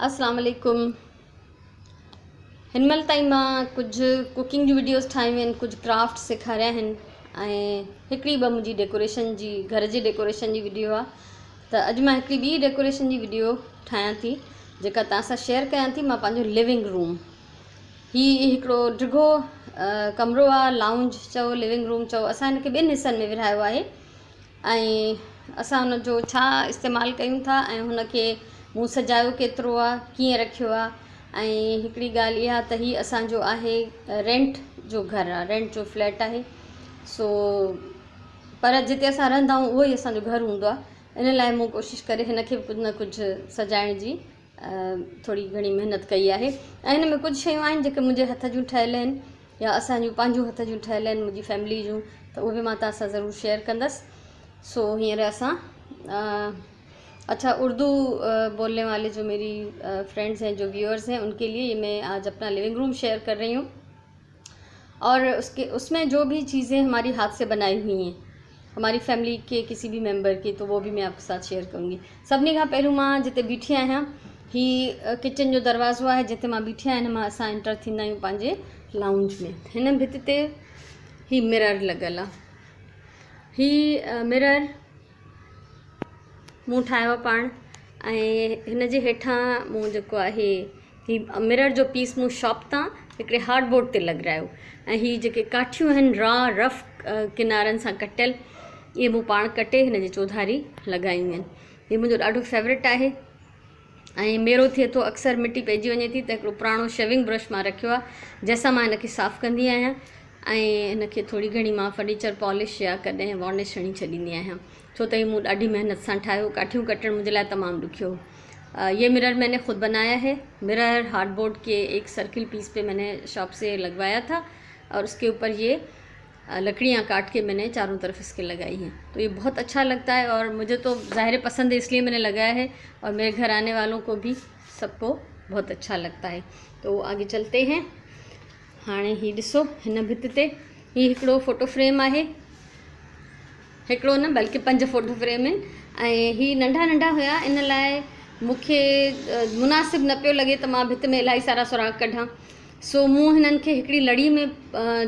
अस्सलाम वालेकुम। हिनमहिल ताईं मां कुझु कुकिंग जी वीडियोस ठाहियूं आहिनि, कुझु क्राफ्ट सेखारिया आहिनि ऐं हिकिड़ी ॿ मुंहिंजी डेकोरेशन जी, घर जी डेकोरेशन जी वीडियो आहे। त अॼु मां हिकिड़ी ॿी डेकोरेशन जी वीडियो ठाहियां थी जेका तव्हां सां शेयर कयां थी। मां पंहिंजो लिविंग रूम, हीउ हिकिड़ो डिघो कमिरो आहे, लाउंज चओ, लिविंग रूम चओ, असां हिनखे ॿिनि हिसनि में विरहायो आहे ऐं असां हुनजो छा इस्तेमालु कयूं था ऐं हुनखे मूं सजायो केतिरो आहे, कीअं रखियो आहे। ऐं हिकिड़ी ॻाल्हि इहा त हीउ असांजो आहे रेंट जो घरु आहे, रेंट जो फ्लैट आहे। सो पर जिते असां रहंदा आहियूं उहो ई असांजो घरु हूंदो आहे। इन लाइ मूं कोशिशि करे हिनखे कुझु न कुझु सजाइण जी थोरी घणी महिनत कई आहे। ऐं हिन में कुझु शयूं आहिनि जेके मुंहिंजे हथ जूं ठहियल आहिनि या असांजूं पंहिंजूं हथ जूं ठहियल आहिनि, मुंहिंजी फैमिली जूं, त उहे बि मां तव्हां सां ज़रूरु शेयर कंदसि। सो हींअर असां अच्छा, उर्दू बोलने वाले जो मेरी फ्रेंड्स हैं, जो व्यूअर्स हैं, उनके लिए ये मैं आज अपना लिविंग रूम शेयर कर रही हूँ। और उसमें जो भी चीज़ें हमारी हाथ से बनाई हुई हैं, हमारी फैमिली के किसी भी मेंबर की, तो वो भी मैं आपके साथ शेयर करूँगी। सभिनी खां पहिरियों मां जिते बीठी आहियां, ही किचन जो दरवाज़ो आहे जिते मां बीठी आहियां। मां असां एंटर थींदा आहियूं पंहिंजे लाउंज में। हिन भिति ते ही मिरर लॻल आहे। ही मिरर मूं ठाहियो आहे पाण, ऐं हिन जे हेठां मूं जेको आहे ही मिरर जो पीस मूं शॉप तां हिकिड़े हार्डबोर्ड ते लॻारायो। ऐं ही जेके काठियूं आहिनि रफ किनारनि सां कटियल, इहे मूं पाण कटे हिन जी चौधारी लॻायूं आहिनि। हीउ मुंहिंजो ॾाढो फेवरेट आहे। ऐं मेरो थिए थो अक्सर मिटी पइजी वञे थी, त हिकिड़ो पुराणो शेविंग ब्रश मां रखियो आहे जंहिंसां मां हिनखे साफ़ु कंदी आहियां ऐं हिनखे थोरी घणी मां फर्नीचर पॉलिश या कॾहिं वॉर्निश हणी छॾींदी आहियां, छो त ही मूं ॾाढी महिनत सां ठाहियो। काठियूं कटणु मुंहिंजे लाइ तमामु ॾुखियो। ये मिरर मैंने खुद बनाया है। मिरर हार्डबोर्ड के एक सर्किल पीस पे मैंने शॉप से लगवाया था और उसके ऊपर ये लकड़ियाँ काट के मैंने चारों तरफ इसके लगाई हैं। तो ये बहुत अच्छा लगता है और मुझे तो ज़ाहिर पसंद है, इसलिए मैंने लगाया है और मेरे घर आने वालों को भी सबको बहुत अच्छा लगता है। तो आगे चलते हैं। हाणे ही ॾिसो, हिन भिति ते ही हिकिड़ो फ़ोटो फ्रेम आहे, हिकिड़ो न बल्कि 5 फ़ोटो फ्रेम आहिनि ऐं ही नंढा नंढा हुया। इन लाइ मूंखे मुनासिबु न पियो लॻे त मां भिति में इलाही सारा सुराख कढां। सो मूं हिननि खे हिकिड़ी लड़ी में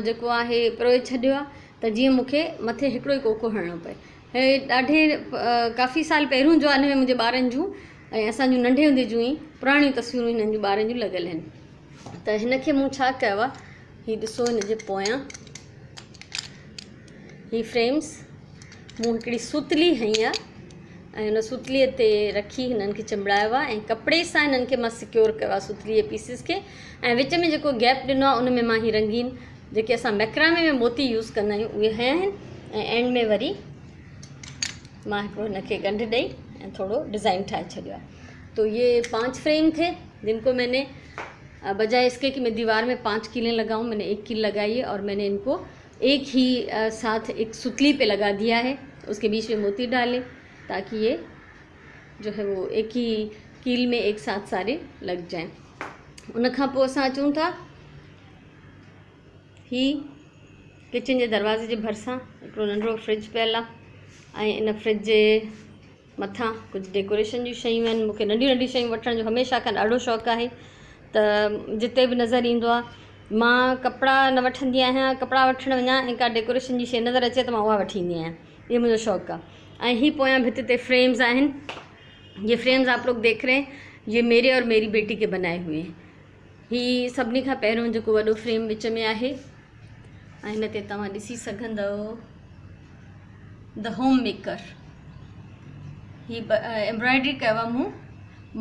जेको आहे पिरोए छॾियो आहे, त जीअं मूंखे मथे हिकिड़ो ई कोको हणिणो पए। हे ॾाढे काफ़ी साल पहिरियों जो आहे, हिन में मुंहिंजे ॿारनि जूं ऐं असांजूं नंढे हूंदे जूं ई पुराणियूं तस्वीरूं हिननि जूं ॿारनि जूं लॻियल आहिनि। त हिनखे मूं छा कयो आहे, हीउ ॾिसो, हिन जे पोयां ही फ्रेम्स मूं हिकिड़ी सुतली हई आहे ऐं हुन सुतलीअ ते रखी हिननि खे चिंबड़ायो आहे ऐं कपिड़े सां हिननि खे मां सिक्योर कयो आहे, सुतलीअ पीसिस खे। ऐं विच में जेको गैप ॾिनो आहे उन में मां ही रंगीन जेके असां मैक्रामे में मोती यूज़ कंदा आहियूं उहे हया आहिनि ऐं एंड में वरी मां हिकिड़ो हिनखे गंढ ॾेई ऐं थोड़ो डिज़ाइन ठाहे छॾियो आहे। तो ये 5 फ्रेम थे जिनको मैंने बजाय इसके कि मैं दीवार में 5 कीलें लगाऊं, मैंने 1 कील लगाई है और मैंने इनको एक ही साथ एक सुतली पे लगा दिया है, उसके बीच में मोती डाले ताकि ये जो है वो एक ही कील में एक साथ सारे लग जाएं। उन खां पोइ असां अचूं था, ही किचन जे दरवाज़े जे भरिसां हिकिड़ो नंढिड़ो फ्रिज पियल आहे ऐं इन फ्रिज जे मथां कुझु डेकोरेशन जूं शयूं आहिनि। मूंखे नंढियूं नंढियूं शयूं वठण जो हमेशह खां ॾाढो शौक़ु आहे, त जिते बि नज़र ईंदो आहे मां कपिड़ा न वठंदी आहियां। कपिड़ा वठणु वञा ऐं का डेकोरेशन जी शइ नज़र अचे त मां उहा वठी ईंदी आहियां, इहो मुंहिंजो शौक़ु आहे। ऐं ही पोयां भिति ते फ्रेम्स आहिनि। ये फ्रेम्स आप लोग देख रहे हैं, ये मेरे और मेरी बेटी के बनाए हुए हैं। ही सभिनी खां पहिरियों जेको वॾो फ्रेम विच में आहे ऐं हिन ते तव्हां ॾिसी सघंदव द होम मेकर। ही एम्ब्रॉयडरी कयो आहे मूं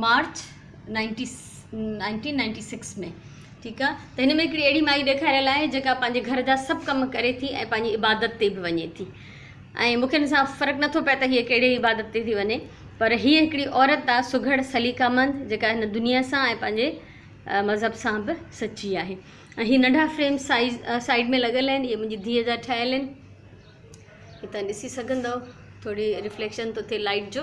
मार्च 1996 में, ठीकु आहे। त हिन में हिकिड़ी अहिड़ी माई ॾेखारियल आहे जेका पंहिंजे घर जा सभु कम करे थी ऐं पंहिंजी इबादत ते बि वञे थी। ऐं मूंखे हिन सां फ़र्क़ु नथो पए त हीअ कहिड़े इबादत ते थी वञे, पर हीअ हिकिड़ी औरत आहे सुघड़ सलीकामंद जेका हिन दुनिया सां ऐं पंहिंजे मज़हब सां बि सची आहे। ऐं हीअ नंढा फ्रेम साइड में लॻल आहिनि, इहे मुंहिंजी धीअ जा ठहियल आहिनि। हीअ तव्हां ॾिसी सघंदव, थोरी रिफ्लेक्शन थो थिए लाइट जो।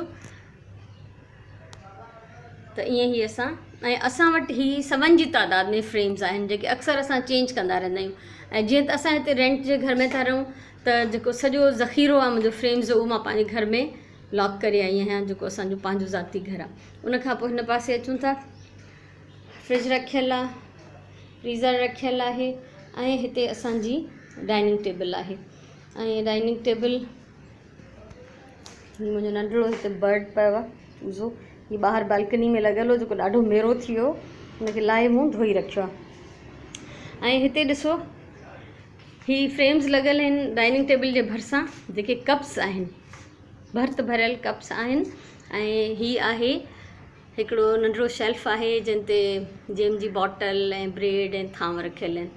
त ईअं ई असां वटि ही 7 जी तादाद में फ्रेम्स आहिनि जेके अक्सर असां चेंज कंदा रहंदा आहियूं। ऐं जीअं त असां हिते रेंट जे घर में था रहूं, त जेको सॼो ज़ख़ीरो आहे मुंहिंजो फ्रेम्स जो, उहो मां पंहिंजे घर में लॉक करे आई आहियां, जेको असांजो पंहिंजो ज़ाती घरु आहे। उन खां पोइ हिन पासे अचूं था, फ्रिज रखियल आहे, फ्रीज़र रखियल आहे ऐं हिते असांजी डाइनिंग टेबल आहे। ऐं डाइनिंग टेबल मुंहिंजो नंढिड़ो हिते बर्ड पियो आहे चूज़ो, हीअ ॿाहिरि बालकनी में लॻियल हो जेको ॾाढो मेरो थी वियो, हुनखे लाहे मूं धोई रखियो आहे। ऐं हिते ॾिसो ही फ्रेम्स लॻियल आहिनि डाइनिंग टेबल जे भरिसां, जेके कप्स आहिनि, भर्त भरियल कप्स आहिनि। ऐं ही आहे हिकिड़ो नंढिड़ो शेल्फ आहे जिन ते जेम जी बॉटल ऐं ब्रेड ऐं थांव रखियल आहिनि,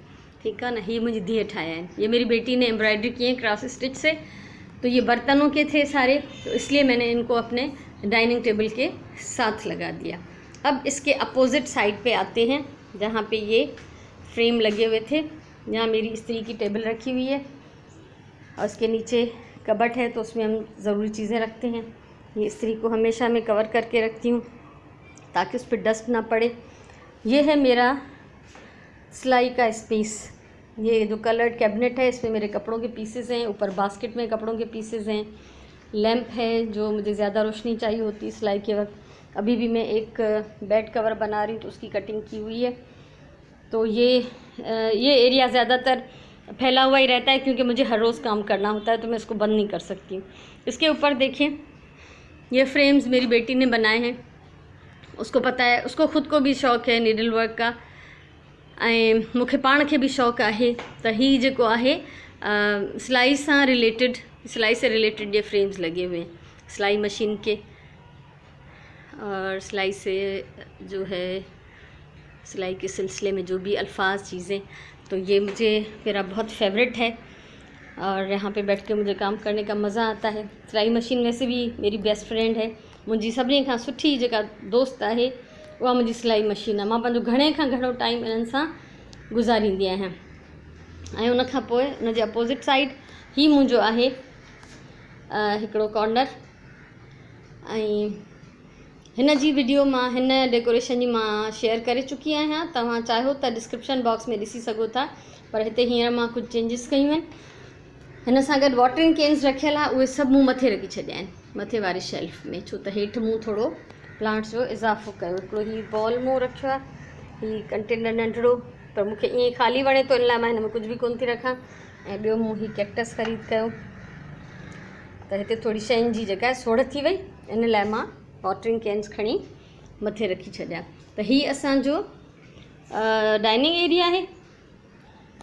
ठीक है ना। ये मुझे धीअ ठाया है, ये मेरी बेटी ने एम्ब्रॉयडरी की है क्रॉस स्टिच से, तो ये बर्तनों के थे सारे, तो इसलिए मैंने इनको अपने डाइनिंग टेबल के साथ लगा दिया। अब इसके अपोजिट साइड पे आते हैं जहाँ पे ये फ्रेम लगे हुए थे, यहाँ मेरी इस्त्री की टेबल रखी हुई है और उसके नीचे कबट है, तो उसमें हम ज़रूरी चीज़ें रखते हैं। ये इस्त्री को हमेशा मैं कवर करके रखती हूँ ताकि उस पर डस्ट ना पड़े। ये है मेरा सिलाई का स्पेस, ये जो कलर्ड कैबिनेट है इसमें मेरे कपड़ों के पीसेस हैं, ऊपर बास्केट में कपड़ों के पीसेस हैं, लैंप है जो मुझे ज़्यादा रोशनी चाहिए होती है सिलाई के वक्त। अभी भी मैं एक बेड कवर बना रही हूँ तो उसकी कटिंग की हुई है। तो ये एरिया ज़्यादातर फैला हुआ ही रहता है क्योंकि मुझे हर रोज़ काम करना होता है, तो मैं इसको बंद नहीं कर सकती हूँ। इसके ऊपर देखें, ये फ्रेम्स मेरी बेटी ने बनाए हैं, उसको पता है, उसको ख़ुद को भी शौक़ है नीडल वर्क का, ऐं मूंखे पाण खे भी शौक़ु आहे। त ही जेको आहे सिलाई से रिलेटेड ये फ्रेम्स लगे हुए हैं, सिलाई मशीन के, और सिलाई से जो है सिलाई के सिलसिले में जो भी अल्फाज चीज़ें, तो ये मुझे मेरा बहुत फेवरेट है और यहाँ पे बैठ के मुझे काम करने का मज़ा आता है। सिलाई मशीन वैसे भी मेरी बेस्ट फ्रेंड है, मुंहिंजी सभिनी खां सुठी जेका दोस्त आहे उहा मुंहिंजी सिलाई मशीन आहे। मां पंहिंजो घणे खां घणो टाइम इन्हनि सां गुज़ारींदी आहियां। ऐं उन खां पोइ उन जे अपोज़िट साइड ही मुंहिंजो आहे हिकिड़ो कॉर्नर, ऐं हिन जी वीडियो मां हिन डेकोरेशन जी मां शेयर करे चुकी आहियां, तव्हां चाहियो त डिस्क्रिप्शन बॉक्स में ॾिसी सघो था, पर हिते हींअर मां कुझु चेंजिस कयूं आहिनि। हिन सां गॾु वाटरिंग कैन्स रखियल आहे, उहे सभु मूं मथे रखी छॾिया आहिनि, मथे वारे शेल्फ में, छो त हेठि मूं थोरो प्लांट्स जो इज़ाफ़ो कयो। हिकिड़ो ही बॉल मूं रखियो आहे, ही कंटेनर नंढिड़ो, पर मूंखे ईअं ख़ाली वणे थो, इन लाइ मां हिन में कुझु बि कोन थी रखां। ऐं ॿियो मूं ही कैक्टस ख़रीद कयो, त हिते थोरी शयुनि जी जेका सोढ़ थी वई, इन लाइ मां वाटरिंग कैन्स खणी मथे रखी छॾिया। त ही असांजो डाइनिंग एरिया आहे,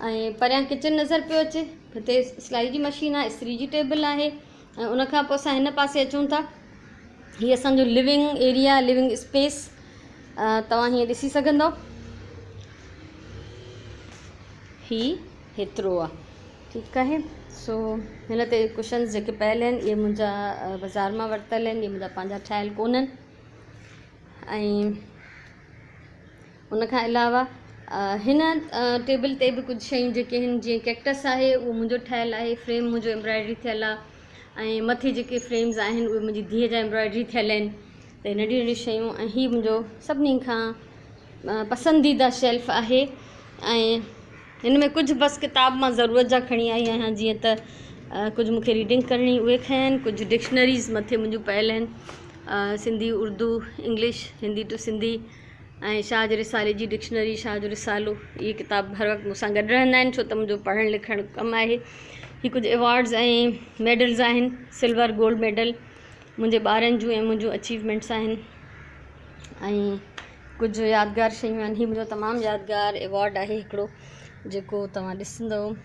ऐं परियां किचन नज़र पियो अचे, हिते सिलाई जी मशीन आहे, इस्त्री जी टेबल आहे, ऐं उन खां पोइ असां हिन पासे अचूं था, हीअ असांजो लिविंग एरिया, लिविंग स्पेस तव्हां हीअं ॾिसी सघंदव, ही हेतिरो आहे, ठीकु आहे। सो हिन ते कुशन्स जेके पयल आहिनि इहे मुंहिंजा बाज़ार मां वरितल आहिनि, इहे मुंहिंजा पंहिंजा ठहियल कोन्हनि। ऐं उन खां अलावा हिन टेबल ते बि कुझु शयूं जेके आहिनि, जीअं कैक्टस आहे उहो मुंहिंजो ठहियल आहे, फ्रेम मुंहिंजो एम्ब्रॉयडरी थियल आहे, ऐं मथे जेके फ्रेम्स आहिनि उहे मुंहिंजी धीअ जा एम्ब्रॉयडरी थियल आहिनि। त नंढियूं नंढियूं शयूं, ऐं हीअ मुंहिंजो सभिनी खां पसंदीदा शेल्फ आहे। ऐं हिन में कुझु बसि किताब मां ज़रूरत जा खणी आई आहियां, जीअं त कुझु मूंखे रीडिंग करणी उहे खयां आहिनि, कुझु डिक्शनरीज़ मथे मुंहिंजूं पयल आहिनि, सिंधी उर्दू इंग्लिश, हिंदी टू सिंधी, ऐं शाह जे रिसाले जी डिक्शनरी, शाह जो रिसालो, इहे किताब हर वक़्तु मूंसां गॾु रहंदा आहिनि, छो त मुंहिंजो पढ़णु लिखणु कमु आहे। ही कुझु अवॉर्ड्स ऐं मेडल्स आहिनि, सिल्वर गोल्ड मेडल मुंहिंजे ॿारनि जूं ऐं मुंहिंजूं अचीवमेंट्स आहिनि, ऐं कुझु यादगार शयूं आहिनि। हीउ मुंहिंजो तमामु यादगार अवॉर्ड आहे हिकिड़ो, जेको तव्हां ॾिसंदव,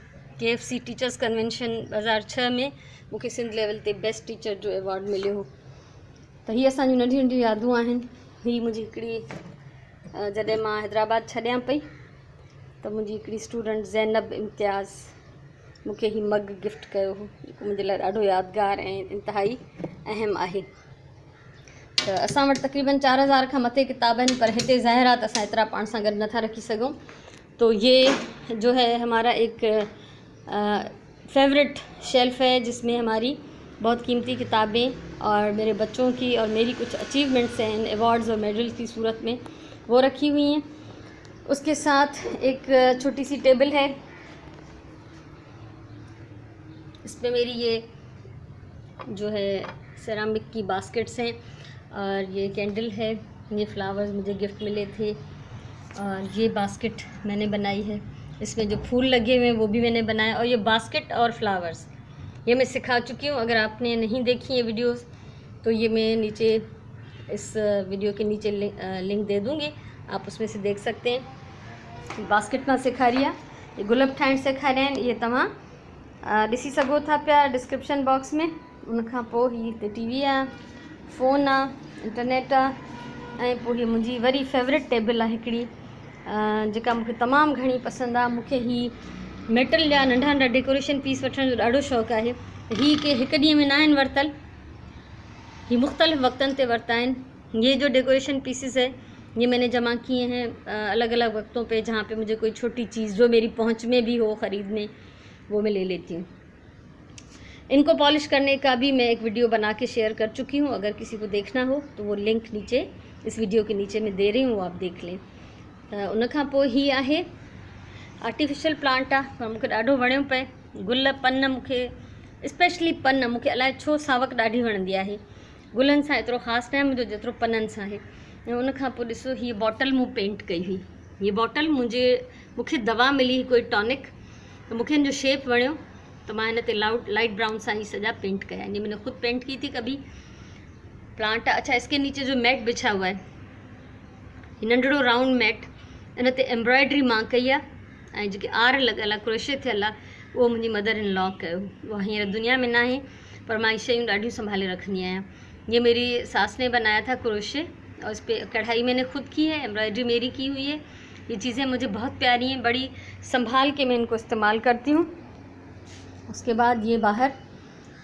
KFC टीचर्स कन्वेंशन 2006 में मूंखे सिंध लेवल ते बेस्ट टीचर जो अवॉर्ड मिलियो हो। त हीअ असांजूं नंढियूं नंढियूं यादूं आहिनि। हीअ मुंहिंजी हिकिड़ी जॾहिं मां हैदराबाद छॾियां पई त मुंहिंजी हिकिड़ी स्टूडेंट ज़ैनब इम्तियाज़ मूंखे ही मग गिफ्ट कयो हो, जेको मुंहिंजे लाइ ॾाढो यादगार ऐं इंतिहाई अहम आहे। त असां वटि तक़रीबन 4000 खां मथे किताब आहिनि, पर हिते ज़ाहिर आहे त असां एतिरा पाण सां गॾु नथा रखी सघूं। तो ये जो है हमारा एक फेवरेट शेल्फ़ है, जिसमें हमारी बहुत कीमती किताबें और मेरे बच्चों की और मेरी कुछ अचीवमेंट्स हैं इन अवार्ड्स और मेडल्स की सूरत में, वो रखी हुई हैं। उसके साथ एक छोटी सी टेबल है, इस पे मेरी ये जो है सेरामिक की बास्केट्स हैं, और ये कैंडल है, ये फ्लावर्स मुझे गिफ्ट मिले थे, और ये बास्केट मैंने बनाई है, इसमें जो फूल लगे हुए हैं वो भी मैंने बनाया। और ये बास्केट और फ्लावर्स ये मैं सिखा चुकी हूँ। अगर आपने नहीं देखी ये वीडियोस तो ये मैं नीचे इस वीडियो के नीचे लिंक दे दूँगी, आप उसमें से देख सकते हैं। बास्केट मां सेखारी आहे, ये गुलब ठाहिण सेखारिया आहिनि, ये तव्हां ॾिसी सघो था पिया डिस्क्रिप्शन बॉक्स में। उनखां पोइ हीअ हिते टीवी आहे, फ़ोन आहे, इंटरनेट आहे, ऐं पोइ हीअ मुंहिंजी वरी फेवरेट टेबल आहे हिकिड़ी जेका मूंखे तमामु घणी पसंदि आहे। मूंखे हीअ मेटल जा नंढा नंढा डेकोरेशन पीस वठण जो ॾाढो शौक़ु आहे। हीअ के हिकु ॾींहं में न आहिनि वरितल, ये मुख्तलिफ़ वक्तन पे वर्ता है। ये जो डेकोरेशन पीसेस है ये मैंने जमा किए हैं अलग अलग वक्तों पे, जहाँ पे मुझे कोई छोटी चीज़ जो मेरी पहुँच में भी हो ख़रीदने, वो मैं ले लेती हूँ। इनको पॉलिश करने का भी मैं एक वीडियो बना के शेयर कर चुकी हूँ, अगर किसी को देखना हो तो वो लिंक नीचे इस वीडियो के नीचे मैं दे रही हूँ, वो आप देख लें। उन खां पोइ ही आहे आर्टिफिशियल प्लांट आहे, पर मूंखे ॾाढो वणियो पए। गुल पन मूंखे स्पेशली पन मूंखे अलाए छो सावक ॾाढी वणंदी आहे। गुलनि सां एतिरो ख़ासि न आहे मुंहिंजो जेतिरो पननि सां आहे। ऐं उन खां पोइ ॾिसो हीअ बॉटल मूं पेंट कई हुई। हीअ बॉटल मूंखे दवा मिली कोई टॉनिक, तो मूंखे हिन जो शेप वणियो तो मां हिन ते लाइट ब्राउन सां ही सजा पेंट कया। ये मैंने खुद पेंट की थी कभी प्लांट। अच्छा, इसके नीचे जो मैट बिछा हुआ है, नंढड़ो राउंड मैट, इन ते एम्ब्रॉयडरी मां कई आहे, ऐं जेके आर लॻल आहे क्रोशे थियल आहे उहो मुंहिंजी मदर इन लॉ कयो। उहा हींअर दुनिया में ना आहे, पर मां ये शयूं ॾाढियूं संभाले रखंदी आहियां। ये मेरी सास ने बनाया था क्रोशे, और इस पर कढ़ाई मैंने खुद की है, एम्ब्रॉयडरी मेरी की हुई है। ये चीज़ें मुझे बहुत प्यारी हैं, बड़ी संभाल के मैं इनको इस्तेमाल करती हूँ। उसके बाद ये बाहर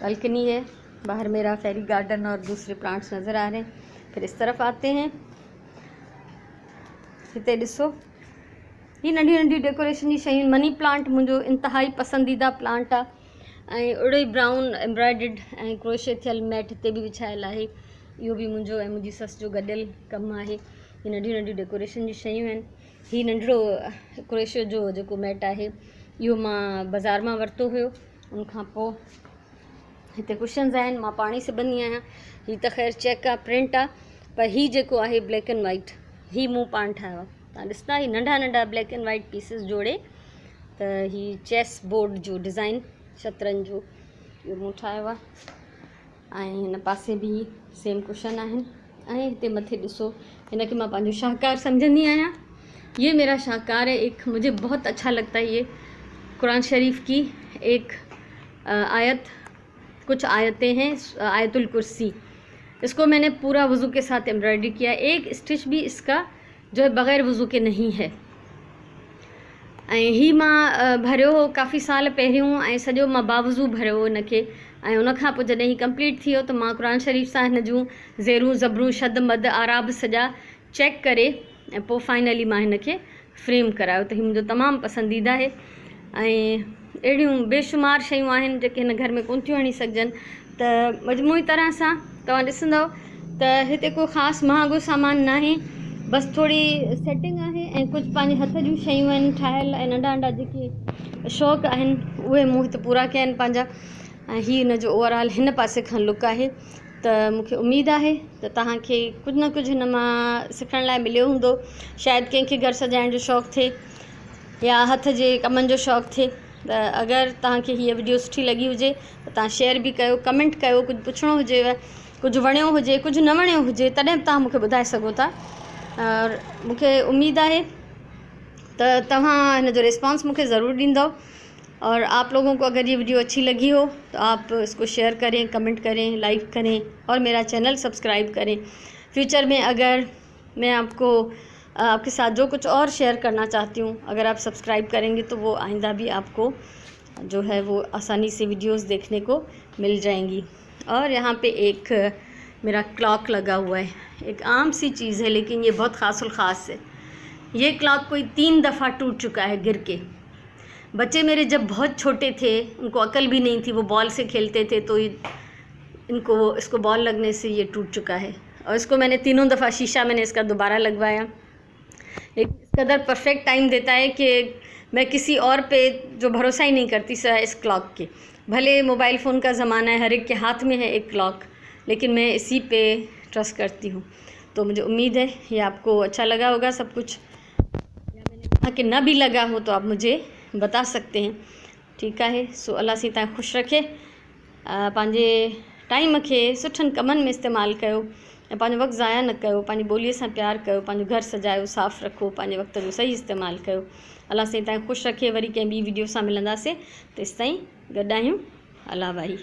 बालकनी है, बाहर मेरा फेरी गार्डन और दूसरे प्लांट्स नज़र आ रहे हैं। फिर इस तरफ आते हैं, हिते ॾिसो ये नंढी नंढी डेकोरेशन जी शयूं। मनी प्लांट मुंहिंजो इंतहाई पसंदीदा प्लांट आहे, ऐं अहिड़ो ई ब्राउन एम्ब्रॉयडर्ड ऐं क्रोशे थियल मैट हिते बि विछायल आहे। इहो बि मुंहिंजो ऐं मुंहिंजी सस जो गॾियल कमु आहे। हीअ नंढियूं नंढियूं डेकोरेशन जी शयूं आहिनि। हीअ नंढिड़ो क्रोशे जो जेको मैट आहे इहो मां बाज़ार मां वरितो हुयो। उनखां पोइ हिते कुशन्स आहिनि, मां पाणी सिबंदी आहियां। हीअ त ख़ैर चेक आहे, प्रिंट आहे, पर हीअ जेको आहे ब्लैक एंड वाइट, हीअ मूं पाण ठाहियो आहे। तव्हां ॾिसंदा हीअ नंढा नंढा ब्लैक एंड वाइट पीसिस जोड़े, त हीअ चेस बोर्ड जो डिज़ाइन शतरंज जो इहो मूं ठाहियो आहे। ऐं हिन पासे बि सेम कुशन आहिनि। ऐं हिते मथे ॾिसो, हिनखे मां पंहिंजो शाहकार सम्झंदी आहियां। ये मेरा शाहकार है, एक मुझे बहुत अच्छा लगता है। ये कुरान शरीफ की एक आयत, कुछ आयतें हैं, आयतुल कुर्सी, इसको मैंने पूरा वज़ू के साथ एम्ब्रॉयडरी किया। एक स्टिच भी इसका जो है बग़ैर वज़ू के नहीं है। ऐं ही मां भरियो हो काफ़ी साल पहिरियों, ऐं सॼो मां बावज़ू भरियो हो हिनखे। ऐं उनखां पोइ जॾहिं ही कंप्लीट थी वियो त मां कुरान शरीफ़ सां हिन जूं ज़ेरूं ज़बरूं शद मद आराब सॼा चेक करे ऐं पोइ फाइनली मां हिनखे फ्रेम करायो। त हीउ मुंहिंजो तमामु पसंदीदा आहे। ऐं अहिड़ियूं बेशुमार शयूं आहिनि जेके हिन घर में कोन थियूं हणी सघजनि। त मजमूई तरह सां तव्हां ॾिसंदव त हिते को ख़ासि महांगो सामान न आहे, बसि थोरी सेटिंग आहे ऐं कुझु पंहिंजे हथ जूं शयूं आहिनि ठाहियल, ऐं नंढा नंढा जेके शौक़ु आहिनि उहे मूं हिते पूरा कया आहिनि पंहिंजा। ऐं हीअ हिन जो ओवरऑल हिन पासे खां लुक आहे। त मूंखे उमेदु आहे त तव्हांखे कुझु न कुझु हिन मां सिखण लाइ मिलियो हूंदो। शायदि कंहिंखे घर सजाइण जो शौक़ु थिए या हथ जे कमनि जो शौक़ु थिए। त अगरि तव्हांखे हीअ वीडियो सुठी लॻी हुजे त तव्हां शेयर बि कयो, कमेंट कयो, कुझु पुछिणो हुजेव, कुझु वणियो हुजे, कुझु न वणियो हुजे, तॾहिं बि तव्हां मूंखे ॿुधाए सघो था। और मूंखे उम्मीद है तो तव्हां हिन जो रिस्पॉन्स मुझे ज़रूर ॾींदव। और आप लोगों को अगर ये वीडियो अच्छी लगी हो तो आप इसको शेयर करें, कमेंट करें, लाइक करें और मेरा चैनल सब्सक्राइब करें। फ्यूचर में अगर मैं आपके साथ जो कुछ और शेयर करना चाहती हूँ, अगर आप सब्सक्राइब करेंगे तो वो आइंदा भी आपको जो है वो आसानी से वीडियोस देखने को मिल जाएंगी। और यहाँ पे एक मेरा क्लॉक लगा हुआ है, एक आम सी चीज़ है लेकिन ये बहुत ख़ासुल ख़ास है। ये क्लॉक कोई 3 दफ़ा टूट चुका है गिर के। बच्चे मेरे जब बहुत छोटे थे, उनको अकल भी नहीं थी, वो बॉल से खेलते थे तो इसको बॉल लगने से ये टूट चुका है। और इसको मैंने 3 दफ़ा शीशा मैंने इसका दोबारा लगवाया। लेकिन इस कदर परफेक्ट टाइम देता है कि मैं किसी और पे जो भरोसा ही नहीं करती सिवाय इस क्लॉक के। भले मोबाइल फ़ोन का ज़माना है, हर एक के हाथ में है एक क्लॉक, लेकिन मैं इसी पे ट्रस्ट करती हूँ। तो मुझे उम्मीद है ये आपको अच्छा लगा होगा सब कुछ। कि न भी लगा हो तो आप मुझे बता सकते हैं। ठीक है। सो अल्लाह सी तव्हां ख़ुशि रखे, पंहिंजे टाइम खे सुठनि कमनि में इस्तेमालु कयो ऐं पंहिंजो वक़्तु ज़ाया न कयो, पंहिंजी ॿोलीअ सां प्यारु कयो, पंहिंजो घर सजायो, साफ़ु रखो, पंहिंजे वक़्त जो सही इस्तेमालु कयो। अल्लाह साईं तव्हां ख़ुशि रखे। वरी कंहिं ॿी वीडियो सां मिलंदासीं, तेसिताईं गॾु आहियूं। अल्लाह भाई।